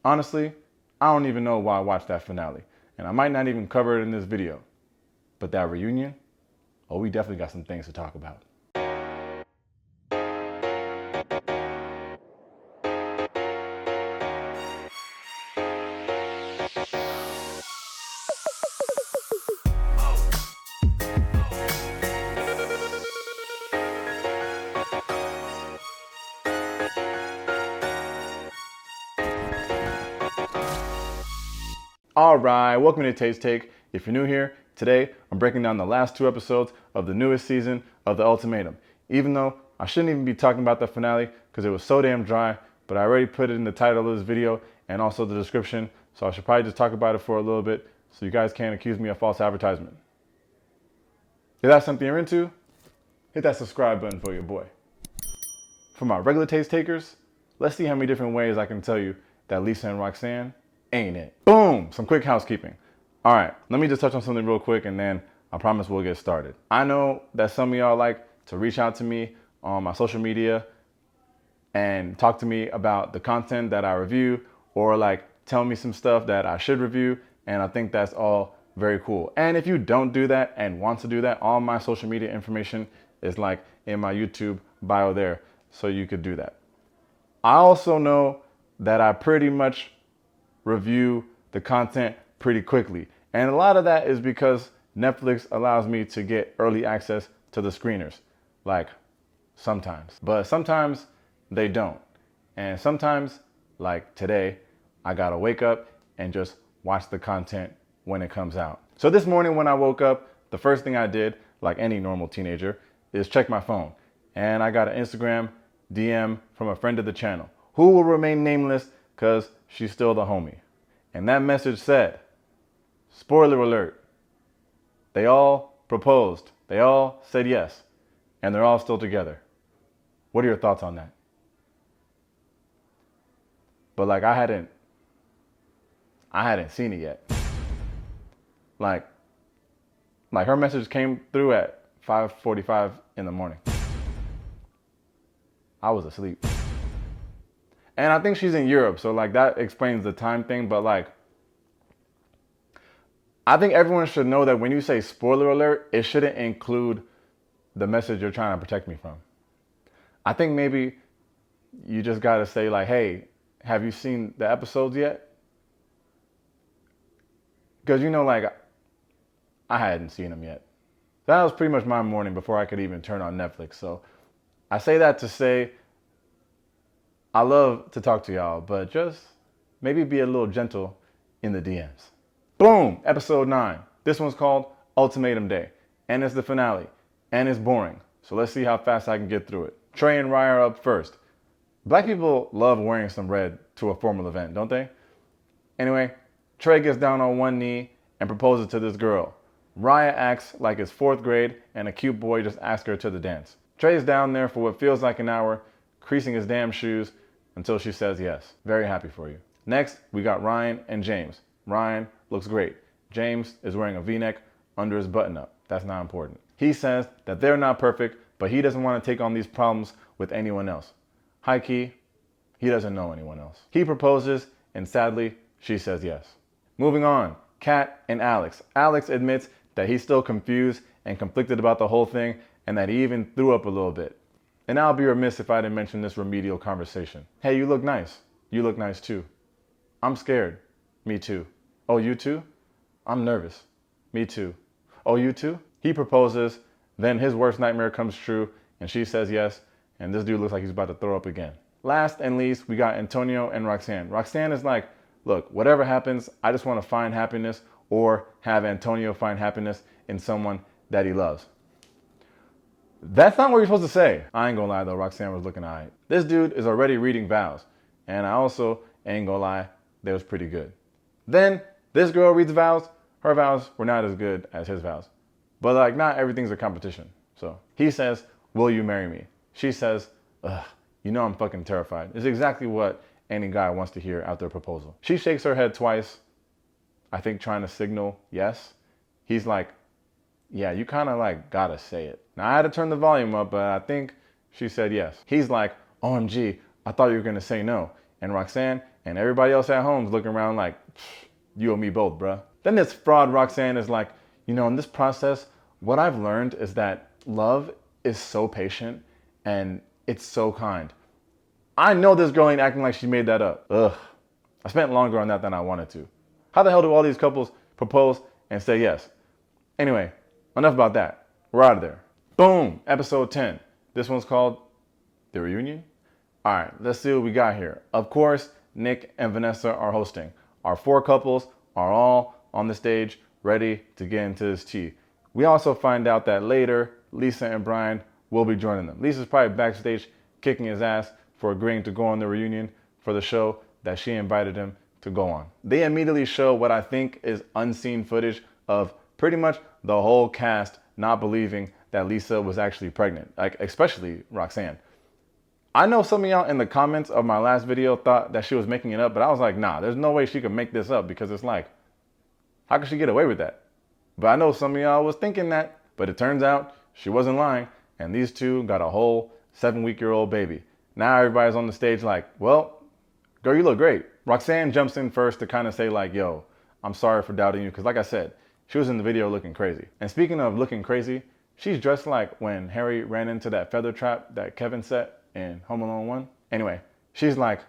Honestly, I don't even know why I watched that finale, and I might not even cover it in this video. But that reunion, oh, we definitely got some things to talk about. All right, welcome to Taste Take. If you're new here, today I'm breaking down the last 2 episodes of the newest season of the Ultimatum. Even though I shouldn't even be talking about the finale because it was so damn dry, but I already put it in the title of this video and also the description, so I should probably just talk about it for a little bit so you guys can't accuse me of false advertisement. If that's something you're into, hit that subscribe button for your boy. For my regular taste takers, let's see how many different ways I can tell you that Lisa and Roxanne ain't it. Boom! Some quick housekeeping. All right, let me just touch on something real quick and then I promise we'll get started. I know that some of y'all like to reach out to me on my social media and talk to me about the content that I review or like tell me some stuff that I should review, and I think that's all very cool. And if you don't do that and want to do that, all my social media information is like in my YouTube bio there, so you could do that. I also know that I pretty much review the content pretty quickly. And a lot of that is because Netflix allows me to get early access to the screeners. Like sometimes. But sometimes they don't. And sometimes, like today, I gotta wake up and just watch the content when it comes out. So this morning when I woke up, the first thing I did, like any normal teenager, is check my phone. And I got an Instagram DM from a friend of the channel, who will remain nameless because she's still the homie. And that message said, spoiler alert, they all proposed. They all said yes. And they're all still together. What are your thoughts on that? But like I hadn't seen it yet. Like her message came through at 5:45 in the morning. I was asleep. And I think she's in Europe, so like that explains the time thing, but like I think everyone should know that when you say spoiler alert, it shouldn't include the message you're trying to protect me from. I think maybe you just gotta say like, hey, have you seen the episodes yet? Because you know, like I hadn't seen them yet. That was pretty much my morning before I could even turn on Netflix. So I say that to say, I love to talk to y'all, but just maybe be a little gentle in the DMs. Boom, episode 9. This one's called Ultimatum Day, and it's the finale, and it's boring. So let's see how fast I can get through it. Trey and Raya are up first. Black people love wearing some red to a formal event, don't they? Anyway, Trey gets down on one knee and proposes to this girl. Raya acts like it's 4th grade and a cute boy just asked her to the dance. Trey's down there for what feels like an hour, creasing his damn shoes until she says yes. Very happy for you. Next, we got Ryan and James. Ryan looks great. James is wearing a V-neck under his button-up. That's not important. He says that they're not perfect, but he doesn't want to take on these problems with anyone else. High key, he doesn't know anyone else. He proposes, and sadly, she says yes. Moving on, Kat and Alex. Alex admits that he's still confused and conflicted about the whole thing, and that he even threw up a little bit. And I'll be remiss if I didn't mention this remedial conversation. Hey, you look nice. You look nice too. I'm scared. Me too. Oh, you too? I'm nervous. Me too. Oh, you too? He proposes, then his worst nightmare comes true, and she says yes, and this dude looks like he's about to throw up again. Last and least, we got Antonio and Roxanne. Roxanne is like, look, whatever happens, I just want to find happiness or have Antonio find happiness in someone that he loves. That's not what you're supposed to say. I ain't gonna lie though, Roxanne was looking alright. This dude is already reading vows, and I also ain't gonna lie, they was pretty good. Then this girl reads vows. Her vows were not as good as his vows. But like not everything's a competition. So he says, will you marry me? She says, ugh, you know I'm fucking terrified. It's exactly what any guy wants to hear out their proposal. She shakes her head twice, I think trying to signal yes. He's like, yeah, you kind of like gotta say it. Now I had to turn the volume up, but I think she said yes. He's like, OMG, I thought you were gonna say no. And Roxanne And everybody else at home's looking around like, you and me both, bruh. Then this fraud Roxanne is like, you know, in this process, what I've learned is that love is so patient and it's so kind. I know this girl ain't acting like she made that up. Ugh. I spent longer on that than I wanted to. How the hell do all these couples propose and say yes? Anyway, enough about that. We're out of there. Boom, episode 10. This one's called The Reunion. All right, let's see what we got here. Of course, Nick and Vanessa are hosting. Our 4 couples are all on the stage ready to get into this tea. We also find out that later, Lisa and Brian will be joining them. Lisa's probably backstage kicking his ass for agreeing to go on the reunion for the show that she invited him to go on. They immediately show what I think is unseen footage of pretty much the whole cast not believing that Lisa was actually pregnant, like especially Roxanne. I know some of y'all in the comments of my last video thought that she was making it up, but I was like, nah, there's no way she could make this up because it's like, how could she get away with that? But I know some of y'all was thinking that, but it turns out she wasn't lying, and these two got a whole 7-week-old baby. Now everybody's on the stage like, well, girl, you look great. Roxanne jumps in first to kind of say like, yo, I'm sorry for doubting you, because like I said, she was in the video looking crazy. And speaking of looking crazy, she's dressed like when Harry ran into that feather trap that Kevin set in Home Alone 1. Anyway, she's like,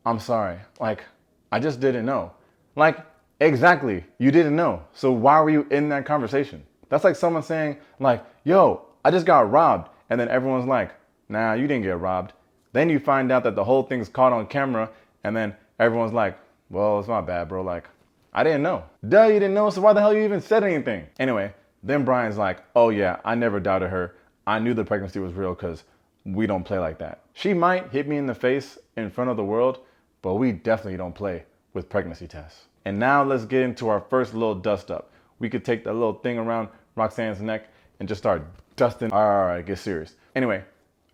I'm sorry. Like, I just didn't know. Like, exactly, you didn't know. So why were you in that conversation? That's like someone saying like, yo, I just got robbed. And then everyone's like, nah, you didn't get robbed. Then you find out that the whole thing's caught on camera. And then everyone's like, well, it's my bad, bro. Like, I didn't know. Duh, you didn't know. So why the hell you even said anything? Anyway, then Brian's like, oh yeah, I never doubted her. I knew the pregnancy was real because we don't play like that. She might hit me in the face in front of the world, but we definitely don't play with pregnancy tests. And now let's get into our first little dust up. We could take the little thing around Roxanne's neck and just start dusting. All right, get serious. Anyway,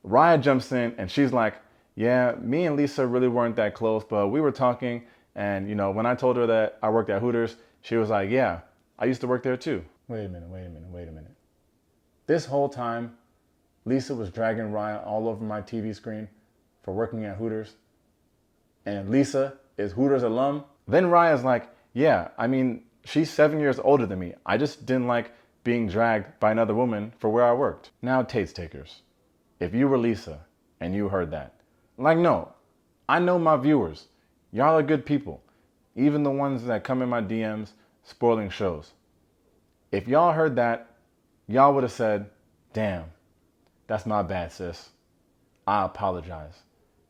Raya jumps in and she's like, yeah, me and Lisa really weren't that close, but we were talking. And you know, when I told her that I worked at Hooters, she was like, yeah, I used to work there too. Wait a minute. This whole time, Lisa was dragging Raya all over my TV screen for working at Hooters. And Lisa is Hooters alum. Then Raya's like, yeah, I mean, she's 7 years older than me. I just didn't like being dragged by another woman for where I worked. Now, Tate's takers, if you were Lisa and you heard that, like, no, I know my viewers. Y'all are good people. Even the ones that come in my DMs spoiling shows. If y'all heard that, y'all would have said, damn, that's my bad, sis. I apologize.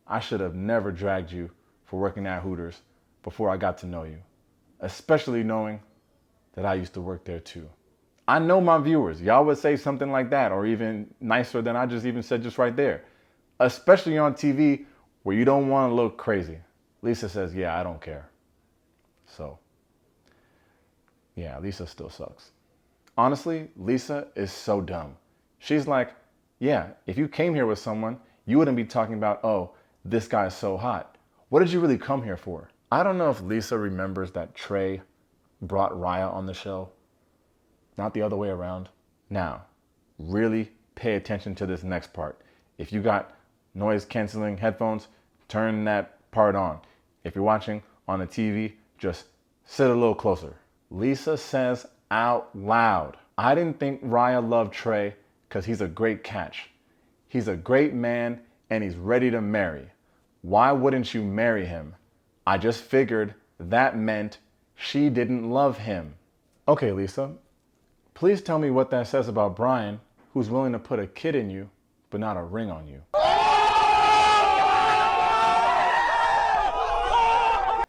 I should have never dragged you for working at Hooters before I got to know you, especially knowing that I used to work there too. I know my viewers. Y'all would say something like that, or even nicer than I just even said just right there, especially on TV where you don't want to look crazy. Lisa says, yeah, I don't care. So, yeah, Lisa still sucks. Honestly, Lisa is so dumb. She's like, yeah, if you came here with someone, you wouldn't be talking about, oh, this guy's so hot. What did you really come here for? I don't know if Lisa remembers that Trey brought Raya on the show, not the other way around. Now, really pay attention to this next part. If you got noise canceling headphones, turn that part on. If you're watching on the TV, just sit a little closer. Lisa says out loud, I didn't think Raya loved Trey because he's a great catch. He's a great man and he's ready to marry. Why wouldn't you marry him? I just figured that meant she didn't love him. Okay, Lisa, please tell me what that says about Brian, who's willing to put a kid in you, but not a ring on you.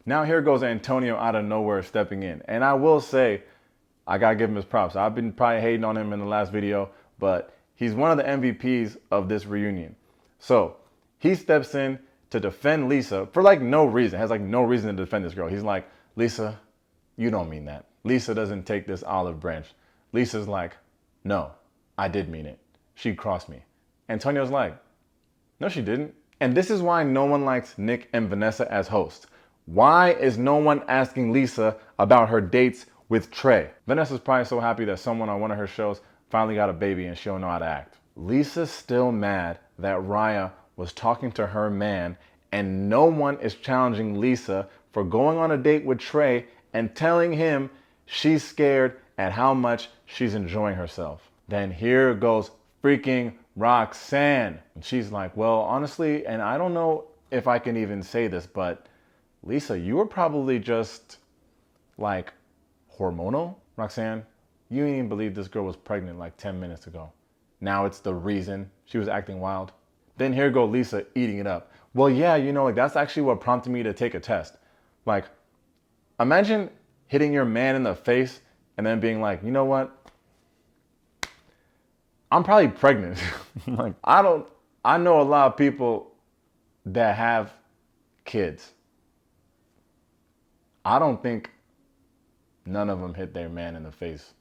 Now here goes Antonio out of nowhere stepping in. And I will say, I gotta give him his props. I've been probably hating on him in the last video, but he's one of the MVPs of this reunion. So he steps in to defend Lisa for like no reason. Has like no reason to defend this girl. He's like, Lisa, you don't mean that. Lisa doesn't take this olive branch. Lisa's like, no, I did mean it. She crossed me. Antonio's like, no, she didn't. And this is why no one likes Nick and Vanessa as hosts. Why is no one asking Lisa about her dates with Trey? Vanessa's probably so happy that someone on one of her shows finally got a baby and she don't know how to act. Lisa's still mad that Raya was talking to her man And no one is challenging Lisa for going on a date with Trey and telling him she's scared at how much she's enjoying herself. Then here goes freaking Roxanne. And she's like, well, honestly, and I don't know if I can even say this, but Lisa, you were probably just like hormonal. Roxanne, you didn't even believe this girl was pregnant like 10 minutes ago. Now it's the reason she was acting wild. Then here go Lisa eating it up. Well, yeah, like that's actually what prompted me to take a test. Like, imagine hitting your man in the face and then being like, you know what? I'm probably pregnant. Like, I know a lot of people that have kids. I don't think none of them hit their man in the face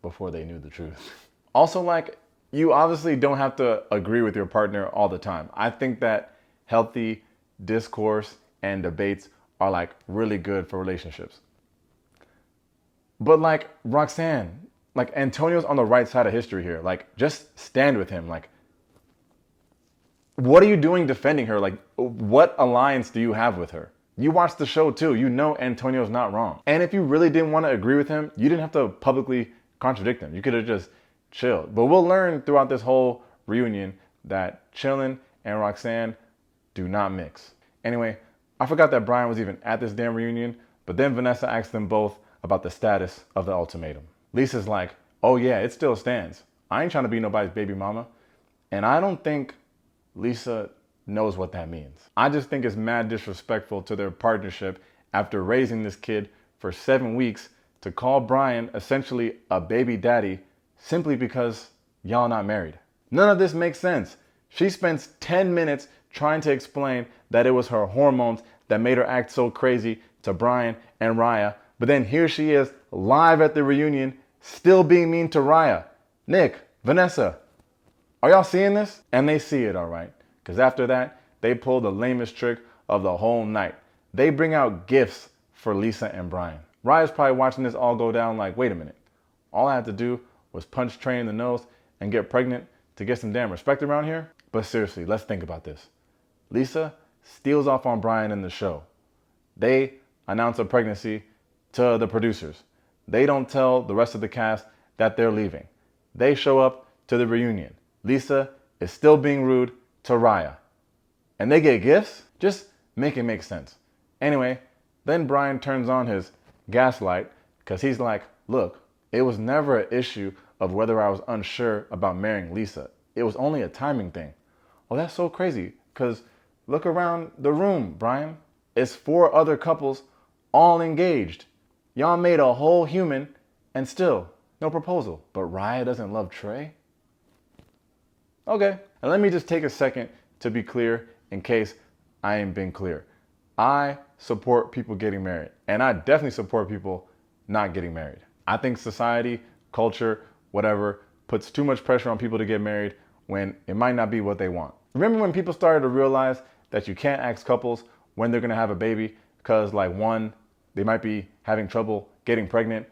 before they knew the truth. Also, like, you obviously don't have to agree with your partner all the time. I think that healthy discourse and debates are like really good for relationships. But like Roxanne, like Antonio's on the right side of history here. Like, just stand with him. Like, what are you doing defending her? Like, what alliance do you have with her? You watched the show too. You know Antonio's not wrong. And if you really didn't want to agree with him, you didn't have to publicly contradict him. You could have just chilled. But we'll learn throughout this whole reunion that chilling and Roxanne do not mix. Anyway, I forgot that Brian was even at this damn reunion, but then Vanessa asked them both about the status of the ultimatum. Lisa's like, oh yeah, it still stands. I ain't trying to be nobody's baby mama. And I don't think Lisa knows what that means. I just think it's mad disrespectful to their partnership after raising this kid for 7 weeks to call Brian essentially a baby daddy simply because y'all not married. None of this makes sense. She spends 10 minutes trying to explain that it was her hormones that made her act so crazy to Brian and Raya, but then here she is live at the reunion still being mean to Raya. Nick, Vanessa, are y'all seeing this? And they see it, all right. Because after that, they pull the lamest trick of the whole night. They bring out gifts for Lisa and Brian. Raya's probably watching this all go down like, wait a minute. All I had to do was punch Trey in the nose and get pregnant to get some damn respect around here? But seriously, let's think about this. Lisa steals off on Brian in the show. They announce a pregnancy to the producers. They don't tell the rest of the cast that they're leaving. They show up to the reunion. Lisa is still being rude to Raya. And they get gifts? Just make it make sense. Anyway, then Brian turns on his gaslight because he's like, look, it was never an issue of whether I was unsure about marrying Lisa. It was only a timing thing. Oh, that's so crazy because look around the room, Brian. It's 4 other couples all engaged. Y'all made a whole human and still no proposal. But Raya doesn't love Trey? Okay, and let me just take a second to be clear in case I ain't been clear. I support people getting married, and I definitely support people not getting married. I think society, culture, whatever, puts too much pressure on people to get married when it might not be what they want. Remember when people started to realize that you can't ask couples when they're gonna have a baby because like 1, they might be having trouble getting pregnant,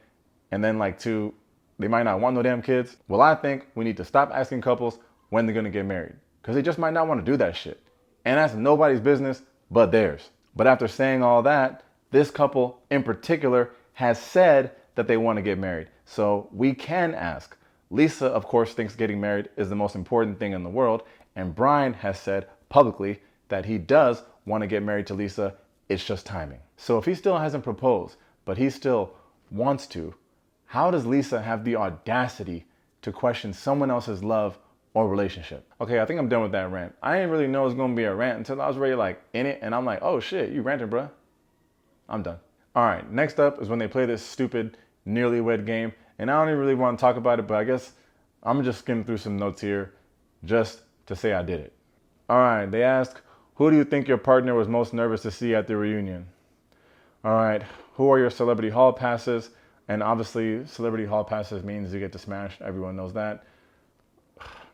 and then like 2, they might not want no damn kids? Well, I think we need to stop asking couples when they're gonna get married because they just might not want to do that shit. And that's nobody's business but theirs. But after saying all that, this couple in particular has said that they want to get married. So we can ask. Lisa, of course, thinks getting married is the most important thing in the world. And Brian has said publicly that he does want to get married to Lisa. It's just timing. So if he still hasn't proposed, but he still wants to, how does Lisa have the audacity to question someone else's love or relationship? Okay, I think I'm done with that rant. I didn't really know it was gonna be a rant until I was really like in it, and I'm like, oh shit, you ranting, bruh. I'm done. All right, next up is when they play this stupid nearly wed game, and I don't even really want to talk about it, but I guess I'm just skimming through some notes here just to say I did it. All right, they ask, who do you think your partner was most nervous to see at the reunion? All right, who are your celebrity hall passes? And obviously, celebrity hall passes means you get to smash. Everyone knows that.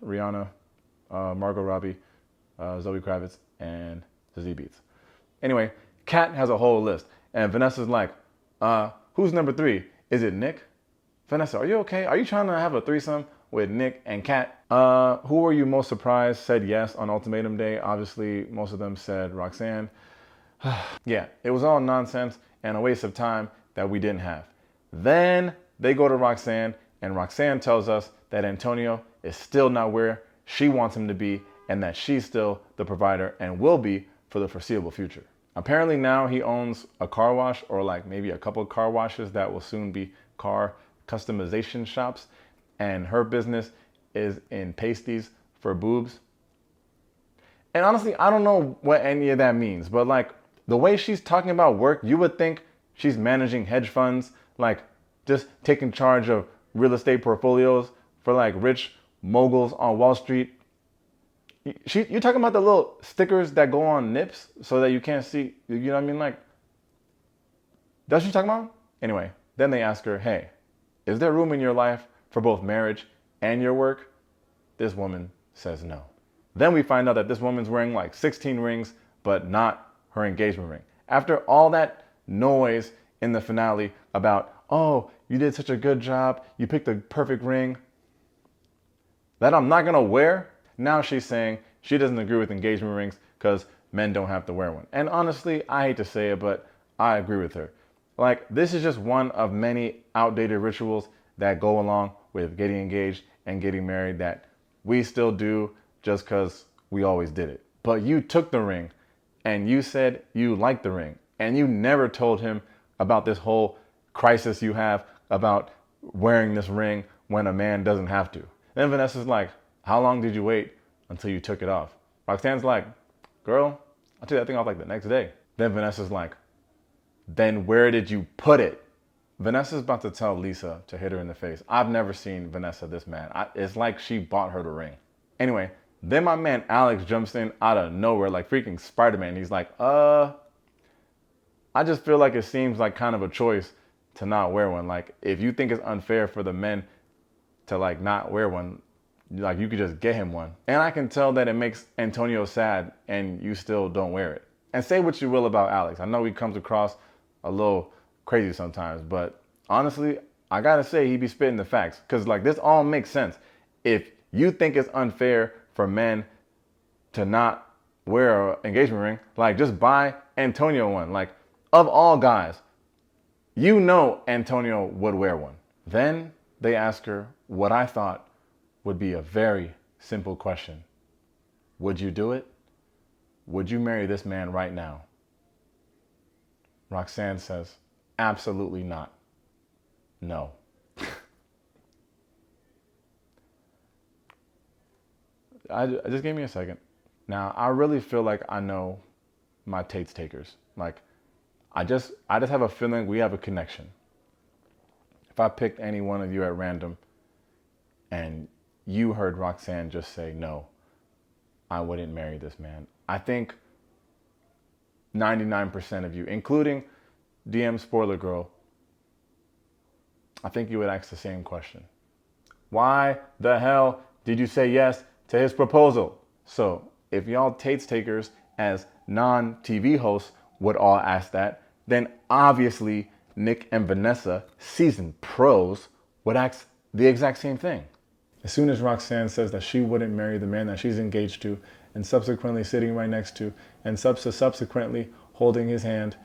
Rihanna, Margot Robbie, Zoe Kravitz, and Zazie Beetz. Anyway, Kat has a whole list, and Vanessa's like, who's number 3? Is it Nick? Vanessa, are you okay? Are you trying to have a threesome with Nick and Kat. Who were you most surprised said yes on Ultimatum Day? Obviously, most of them said Roxanne. Yeah, it was all nonsense and a waste of time that we didn't have. Then they go to Roxanne, and Roxanne tells us that Antonio is still not where she wants him to be, and that she's still the provider and will be for the foreseeable future. Apparently now he owns a car wash, or like maybe a couple of car washes that will soon be car customization shops, and her business is in pasties for boobs. And honestly, I don't know what any of that means, but like the way she's talking about work, you would think she's managing hedge funds, like just taking charge of real estate portfolios for like rich moguls on Wall Street. You're talking about the little stickers that go on nips so that you can't see, you know what I mean? Like, that's what you're talking about? Anyway, then they ask her, hey, is there room in your life for both marriage and your work? This woman says no. Then we find out that this woman's wearing like 16 rings, but not her engagement ring. After all that noise in the finale about, oh, you did such a good job, you picked the perfect ring that I'm not gonna wear, now she's saying she doesn't agree with engagement rings because men don't have to wear one. And honestly, I hate to say it, but I agree with her. Like, this is just one of many outdated rituals that go along with getting engaged and getting married that we still do just because we always did it. But you took the ring and you said you liked the ring, and you never told him about this whole crisis you have about wearing this ring when a man doesn't have to. Then Vanessa's like, how long did you wait until you took it off? Roxanne's like, girl, I'll take that thing off like the next day. Then Vanessa's like, then where did you put it? Vanessa's about to tell Lisa to hit her in the face. I've never seen Vanessa this mad. It's like she bought her the ring. Anyway, then my man Alex jumps in out of nowhere like freaking Spider-Man. He's like, I just feel like it seems like kind of a choice to not wear one. Like, if you think it's unfair for the men to like not wear one, like you could just get him one. And I can tell that it makes Antonio sad and you still don't wear it. And say what you will about Alex. I know he comes across a little crazy sometimes, but honestly, I gotta say he be spitting the facts. Cause like this all makes sense. If you think it's unfair for men to not wear an engagement ring, like just buy Antonio one. Like, of all guys, you know Antonio would wear one. Then they ask her what I thought would be a very simple question. Would you do it? Would you marry this man right now? Roxanne says, absolutely not. No. Just give me a second. Now, I really feel like I know my Tate's takers. Like, I just have a feeling we have a connection. If I picked any one of you at random and you heard Roxanne just say, no, I wouldn't marry this man, I think 99% of you, including DM Spoiler Girl, I think you would ask the same question. Why the hell did you say yes to his proposal? So if y'all Tate's takers as non-TV hosts would all ask that, then obviously Nick and Vanessa, seasoned pros, would ask the exact same thing. As soon as Roxanne says that she wouldn't marry the man that she's engaged to and subsequently sitting right next to and subsequently holding his hand,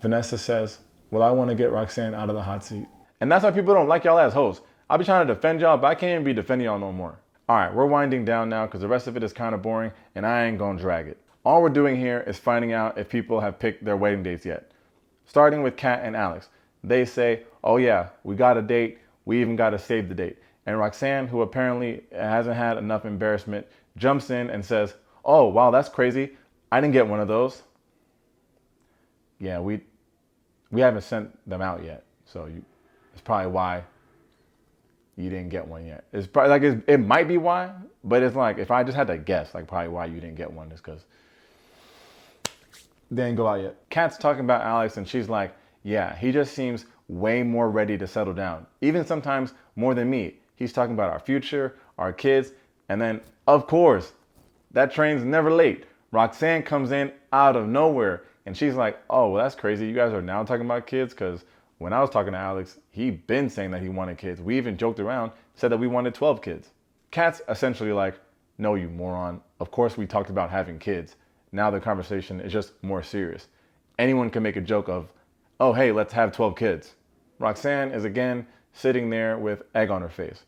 Vanessa says, well, I want to get Roxanne out of the hot seat. And that's why people don't like y'all as hosts. I'll be trying to defend y'all, but I can't even be defending y'all no more. All right, we're winding down now because the rest of it is kind of boring and I ain't gonna drag it. All we're doing here is finding out if people have picked their wedding dates yet. Starting with Kat and Alex. They say, oh yeah, we got a date. We even got to save the date. And Roxanne, who apparently hasn't had enough embarrassment, jumps in and says, oh, wow, that's crazy. I didn't get one of those. Yeah, we haven't sent them out yet. So it's probably why you didn't get one yet. It's probably like, it might be why, but it's like, if I just had to guess, like probably why you didn't get one is because they didn't go out yet. Kat's talking about Alex and she's like, yeah, he just seems way more ready to settle down. Even sometimes more than me. He's talking about our future, our kids, and then, of course, that train's never late. Roxanne comes in out of nowhere, and she's like, oh, well, that's crazy. You guys are now talking about kids? Because when I was talking to Alex, he'd been saying that he wanted kids. We even joked around, said that we wanted 12 kids. Kat's essentially like, no, you moron. Of course we talked about having kids. Now the conversation is just more serious. Anyone can make a joke of, oh, hey, let's have 12 kids. Roxanne is again sitting there with egg on her face.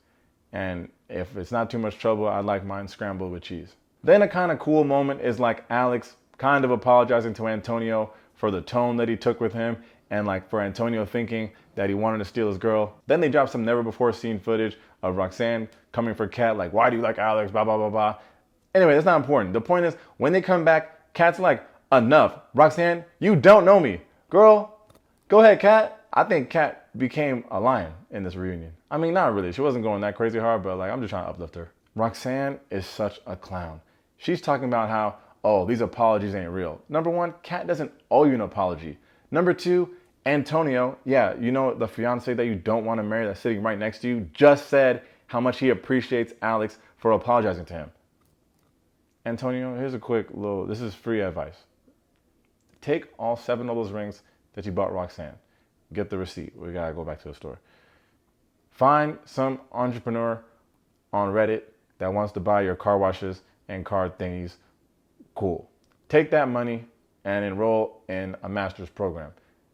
And if it's not too much trouble, I'd like mine scrambled with cheese. Then a kind of cool moment is like Alex kind of apologizing to Antonio for the tone that he took with him and like for Antonio thinking that he wanted to steal his girl. Then they drop some never before seen footage of Roxanne coming for Kat like, why do you like Alex, blah, blah, blah, blah. Anyway, that's not important. The point is, when they come back, Kat's like, enough. Roxanne, you don't know me. Girl, go ahead, Kat. I think Kat became a lion in this reunion. I mean, not really. She wasn't going that crazy hard, but like, I'm just trying to uplift her. Roxanne is such a clown. She's talking about how, oh, these apologies ain't real. Number one, Kat doesn't owe you an apology. Number two, Antonio, yeah, you know, the fiance that you don't want to marry that's sitting right next to you just said how much he appreciates Alex for apologizing to him. Antonio, here's a quick little, this is free advice. Take all 7 of those rings that you bought Roxanne. Get the receipt. We gotta go back to the store. Find some entrepreneur on Reddit that wants to buy your car washes and car thingies. Cool. Take that money and enroll in a master's program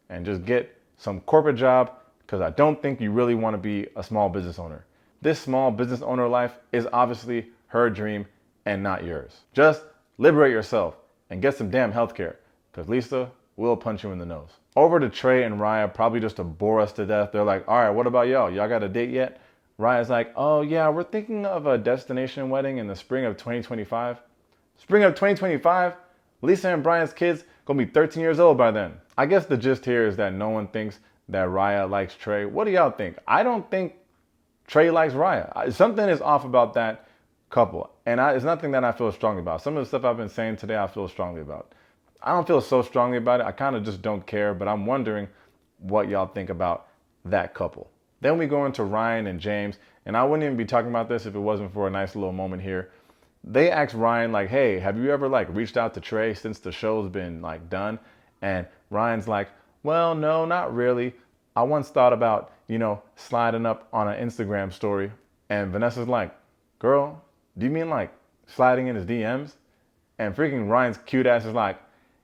and just get some corporate job, because I don't think you really want to be a small business owner. This small business owner life is obviously her dream and not yours. Just liberate yourself and get some damn healthcare, because Lisa will punch you in the nose. Over to Trey and Raya, probably just to bore us to death. They're like, all right, what about y'all? Y'all got a date yet? Raya's like, oh yeah, we're thinking of a destination wedding in the spring of 2025. Spring of 2025? Lisa and Brian's kids gonna be 13 years old by then. I guess the gist here is that no one thinks that Raya likes Trey. What do y'all think? I don't think Trey likes Raya. Something is off about that couple. And it's nothing that I feel strongly about. Some of the stuff I've been saying today, I feel strongly about. I don't feel so strongly about it. I kind of just don't care, but I'm wondering what y'all think about that couple. Then we go into Ryan and James, and I wouldn't even be talking about this if it wasn't for a nice little moment here. They asked Ryan like, hey, have you ever like reached out to Trey since the show's been like done? And Ryan's like, well, no, not really. I once thought about, you know, sliding up on an Instagram story. And Vanessa's like, girl, do you mean like sliding in his DMs? And freaking Ryan's cute ass is like,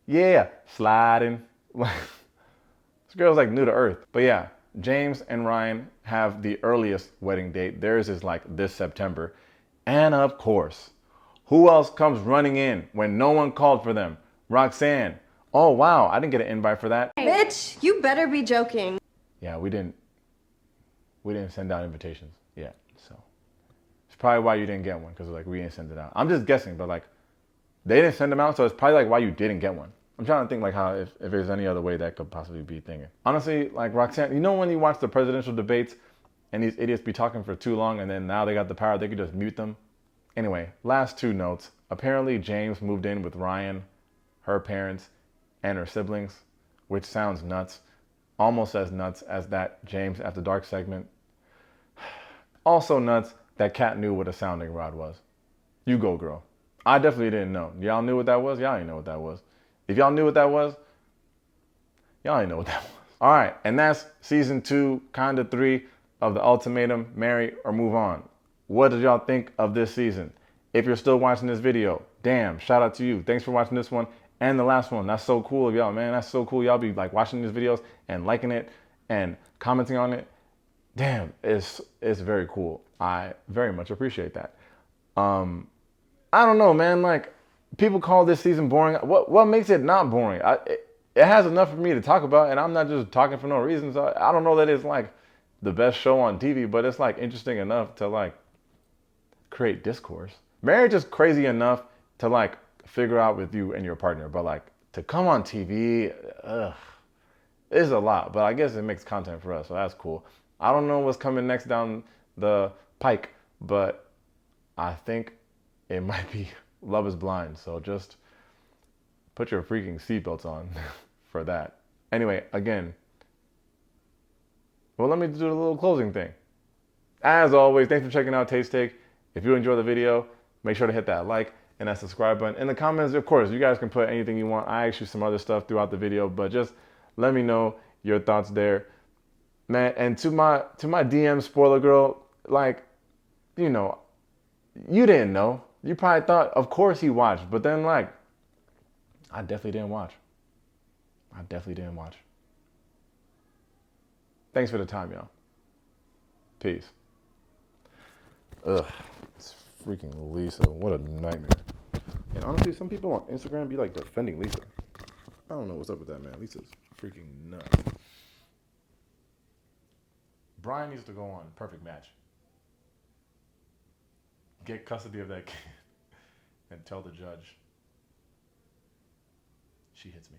yeah, sliding. This girl's like new to earth. But yeah, James and Ryan have the earliest wedding date. Theirs is like this September. And of course, who else comes running in when no one called for them? Roxanne. Oh wow, I didn't get an invite for that. Bitch, you better be joking. Yeah, we didn't send out invitations yet. So it's probably why you didn't get one, because like we didn't send it out. I'm just guessing, but like they didn't send them out, so it's probably like why you didn't get one. I'm trying to think like how if there's any other way that could possibly be thinking. Honestly, like Roxanne, you know when you watch the presidential debates and these idiots be talking for too long and then now they got the power, they could just mute them? Anyway, last 2 notes. Apparently James moved in with Ryan, her parents, and her siblings, which sounds nuts. Almost as nuts as that James After Dark segment. Also nuts that Kat knew what a sounding rod was. You go, girl. I definitely didn't know. Y'all knew what that was? Y'all didn't know what that was. If y'all knew what that was, y'all didn't know what that was. All right, and that's season 2, kind of 3 of the Ultimatum, Marry or Move On. What did y'all think of this season? If you're still watching this video, damn, shout out to you. Thanks for watching this one and the last one. That's so cool of y'all, man. That's so cool. Y'all be like watching these videos and liking it and commenting on it. Damn, it's very cool. I very much appreciate that. I don't know, man. Like, people call this season boring. What makes it not boring? It has enough for me to talk about, and I'm not just talking for no reasons. I don't know that it's like the best show on TV, but it's like interesting enough to like create discourse. Marriage is crazy enough to like figure out with you and your partner, but like to come on TV, it's a lot. But I guess it makes content for us, so that's cool. I don't know what's coming next down the pike, but I think it might be Love is Blind. So just put your freaking seatbelts on for that. Anyway, again, well, let me do a little closing thing. As always, thanks for checking out Taste Take. If you enjoy the video, make sure to hit that like and that subscribe button. In the comments, of course, you guys can put anything you want. I asked you some other stuff throughout the video, but just let me know your thoughts there. Man, and to my DM spoiler girl, like, you know, You didn't know. You probably thought, of course he watched. But then, like, I definitely didn't watch. I definitely didn't watch. Thanks for the time, y'all. Peace. Ugh. It's freaking Lisa. What a nightmare. And honestly, some people on Instagram be like defending Lisa. I don't know what's up with that, man. Lisa's freaking nuts. Brian needs to go on Perfect Match. Get custody of that kid and tell the judge she hits me.